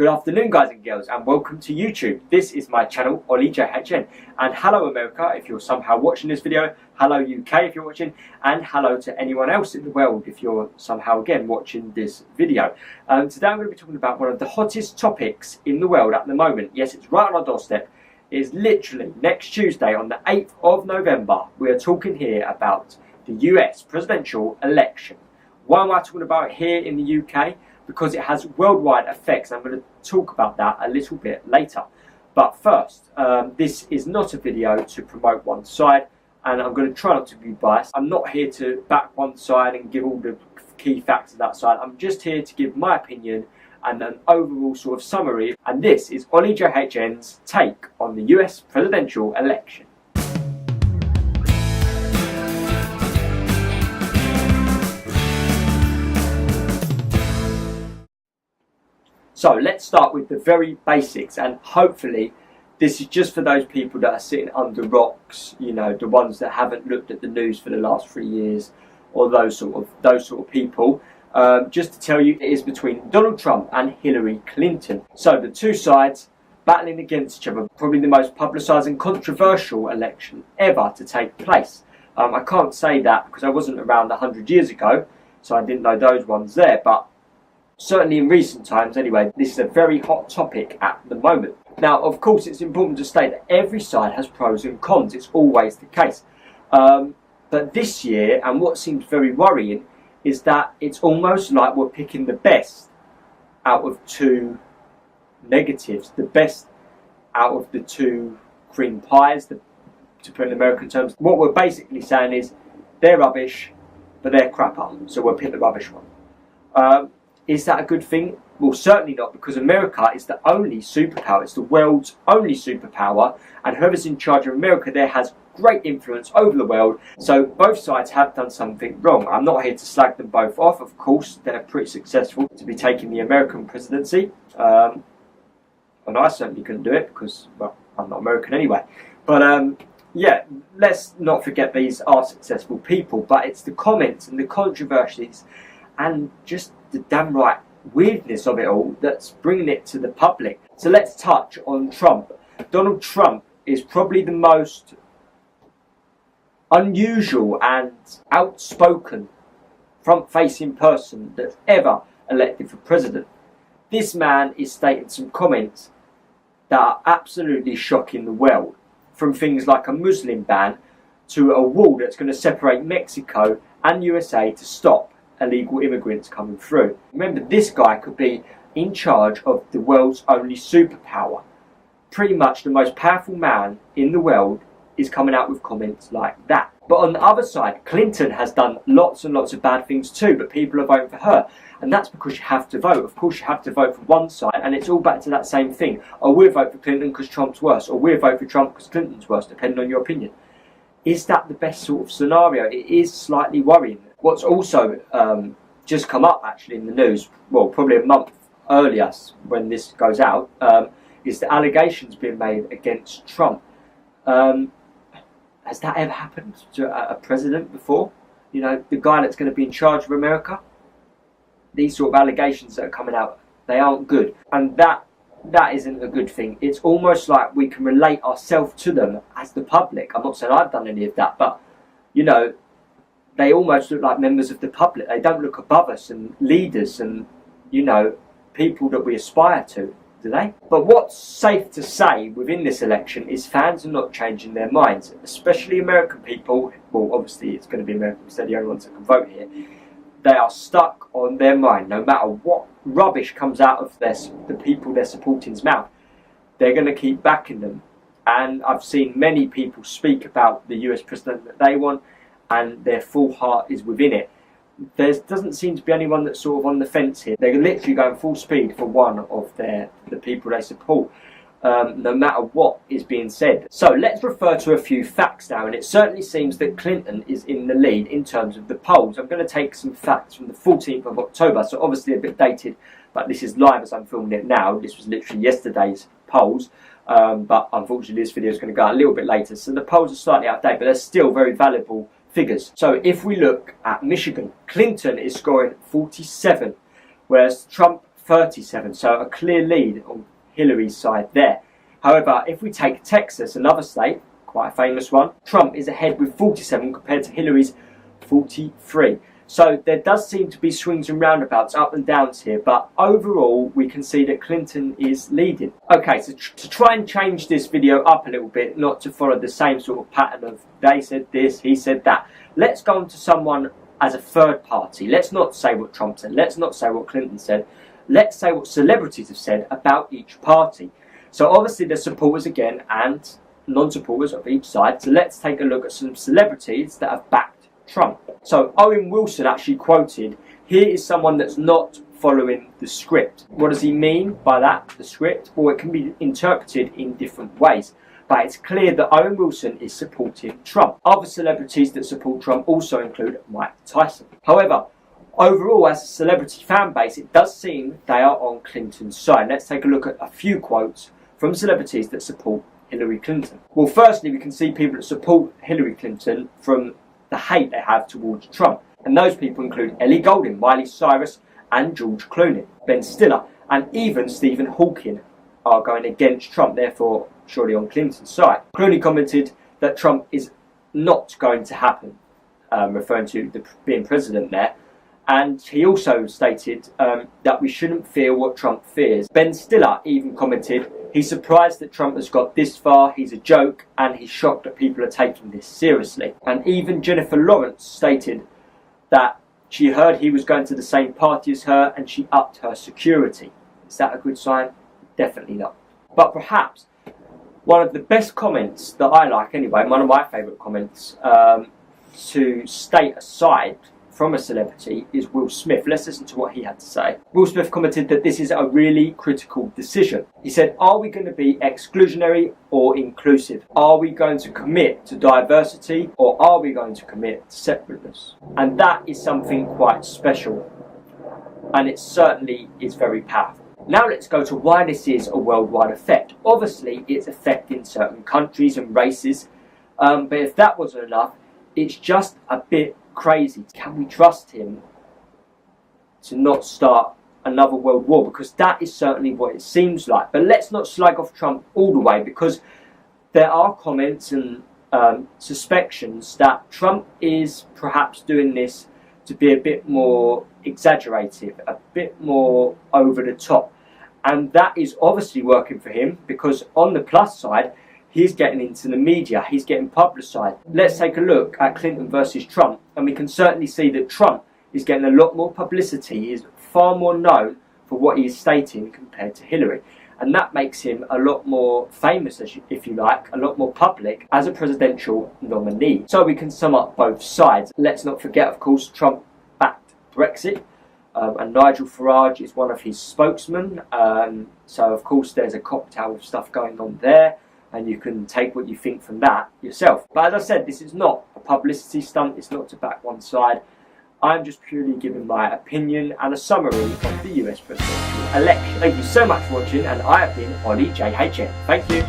Good afternoon, guys and girls, and welcome to YouTube. This is my channel, Ollie JHN. And hello America if you're somehow watching this video, hello UK if you're watching, and hello to anyone else in the world if you're somehow again watching this video. Today I'm going to be talking about one of the hottest topics in the world at the moment. Yes, it's right on our doorstep. It is literally next Tuesday on the 8th of November. We are talking here about the US presidential election. Why am I talking about it here in the UK? Because it has worldwide effects. I'm going to talk about that a little bit later. But first, this is not a video to promote one side, and I'm going to try not to be biased. I'm not here to back one side and give all the key facts of that side. I'm just here to give my opinion and an overall sort of summary. And this is Ollie JHN's take on the US presidential election. So let's start with the very basics, and hopefully this is just for those people that are sitting under rocks, you know, the ones that haven't looked at the news for the last 3 years, or those sort of people. Just to tell you, it is between Donald Trump and Hillary Clinton. So the two sides battling against each other, probably the most publicised and controversial election ever to take place. I can't say that because I wasn't around 100 years ago, so I didn't know those ones there, but certainly in recent times anyway, this is a very hot topic at the moment. Now, of course, it's important to state that every side has pros and cons. It's always the case. But this year, and what seems very worrying, is that it's almost like we're picking the best out of two negatives, the best out of the two cream pies, to put in American terms. What we're basically saying is they're rubbish, but they're crapper, so we'll pick the rubbish one. Is that a good thing? Well, certainly not, because America is the only superpower. It's the world's only superpower, and whoever's in charge of America there has great influence over the world. So both sides have done something wrong. I'm not here to slag them both off. Of course, they're pretty successful to be taking the American presidency. And I certainly couldn't do it because, well, I'm not American anyway. But yeah, let's not forget these are successful people, but it's the comments and the controversies and just the damn right weirdness of it all that's bringing it to the public. So let's touch on Trump. Donald Trump is probably the most unusual and outspoken front-facing person that's ever elected for president. This man is stating some comments that are absolutely shocking the world, from things like a Muslim ban to a wall that's going to separate Mexico and USA to stop illegal immigrants coming through. Remember, this guy could be in charge of the world's only superpower. Pretty much the most powerful man in the world is coming out with comments like that. But on the other side, Clinton has done lots and lots of bad things too, but people are voting for her. And that's because you have to vote. Of course, you have to vote for one side, and it's all back to that same thing. Or we'll vote for Clinton because Trump's worse, or we'll vote for Trump because Clinton's worse, depending on your opinion. Is that the best sort of scenario? It is slightly worrying. What's also just come up actually in the news, well, probably a month earlier when this goes out, is the allegations being made against Trump. Has that ever happened to a president before? You know, the guy that's going to be in charge of America? These sort of allegations that are coming out, they aren't good. And that isn't a good thing. It's almost like we can relate ourselves to them as the public. I'm not saying I've done any of that, but, you know, they almost look like members of the public. They don't look above us and leaders and, you know, people that we aspire to, do they? But what's safe to say within this election is fans are not changing their minds, especially American people. Well, obviously it's going to be Americans, they're the only ones that can vote here. They are stuck on their mind. No matter what rubbish comes out of the people they're supporting's mouth, they're going to keep backing them. And I've seen many people speak about the US president that they want, and their full heart is within it. There doesn't seem to be anyone that's sort of on the fence here. They're literally going full speed for one of the people they support, no matter what is being said. So let's refer to a few facts now, and it certainly seems that Clinton is in the lead in terms of the polls. I'm going to take some facts from the 14th of October, so obviously a bit dated, but this is live as I'm filming it now. This was literally yesterday's polls, but unfortunately this video is going to go out a little bit later, so the polls are slightly out of date, but they're still very valuable figures. So if we look at Michigan, Clinton is scoring 47, whereas Trump 37, so a clear lead on Hillary's side there. However, if we take Texas, another state, quite a famous one, Trump is ahead with 47 compared to Hillary's 43. So there does seem to be swings and roundabouts, up and downs here, but overall we can see that Clinton is leading. Okay, so to try and change this video up a little bit, not to follow the same sort of pattern of they said this, he said that, let's go on to someone as a third party. Let's not say what Trump said, let's not say what Clinton said, let's say what celebrities have said about each party. So obviously there's supporters again and non-supporters of each side, so let's take a look at some celebrities that have backed Trump. So Owen Wilson actually quoted, here is someone that's not following the script. What does he mean by that, the script? Well, it can be interpreted in different ways, but it's clear that Owen Wilson is supporting Trump. Other celebrities that support Trump also include Mike Tyson. However, overall, as a celebrity fan base, it does seem they are on Clinton's side. Let's take a look at a few quotes from celebrities that support Hillary Clinton. Well, firstly, we can see people that support Hillary Clinton from the hate they have towards Trump. And those people include Ellie Goulding, Miley Cyrus and George Clooney, Ben Stiller and even Stephen Hawking are going against Trump, therefore surely on Clinton's side. Clooney commented that Trump is not going to happen, referring to being president there. And he also stated that we shouldn't fear what Trump fears. Ben Stiller even commented, he's surprised that Trump has got this far, he's a joke, and he's shocked that people are taking this seriously. And even Jennifer Lawrence stated that she heard he was going to the same party as her and she upped her security. Is that a good sign? Definitely not. But perhaps one of the best comments that I like anyway, one of my favourite comments to state aside from a celebrity is Will Smith. Let's listen to what he had to say. Will Smith commented that this is a really critical decision. He said, are we going to be exclusionary or inclusive? Are we going to commit to diversity or are we going to commit to separateness? And that is something quite special. And it certainly is very powerful. Now let's go to why this is a worldwide effect. Obviously, it's affecting certain countries and races. But if that wasn't enough, it's just a bit crazy. Can we trust him to not start another world war? Because that is certainly what it seems like. But let's not slag off Trump all the way, because there are comments and suspicions that Trump is perhaps doing this to be a bit more exaggerative, a bit more over the top. And that is obviously working for him, because on the plus side, he's getting into the media, he's getting publicised. Let's take a look at Clinton versus Trump, and we can certainly see that Trump is getting a lot more publicity. He is far more known for what he is stating compared to Hillary. And that makes him a lot more famous, if you like, a lot more public as a presidential nominee. So we can sum up both sides. Let's not forget, of course, Trump backed Brexit, and Nigel Farage is one of his spokesmen. So, of course, there's a cocktail of stuff going on there, and you can take what you think from that yourself. But as I said, this is not a publicity stunt, it's not to back one side. I'm just purely giving my opinion and a summary of the US presidential election. Thank you so much for watching, and I have been Ollie JHN. Thank you.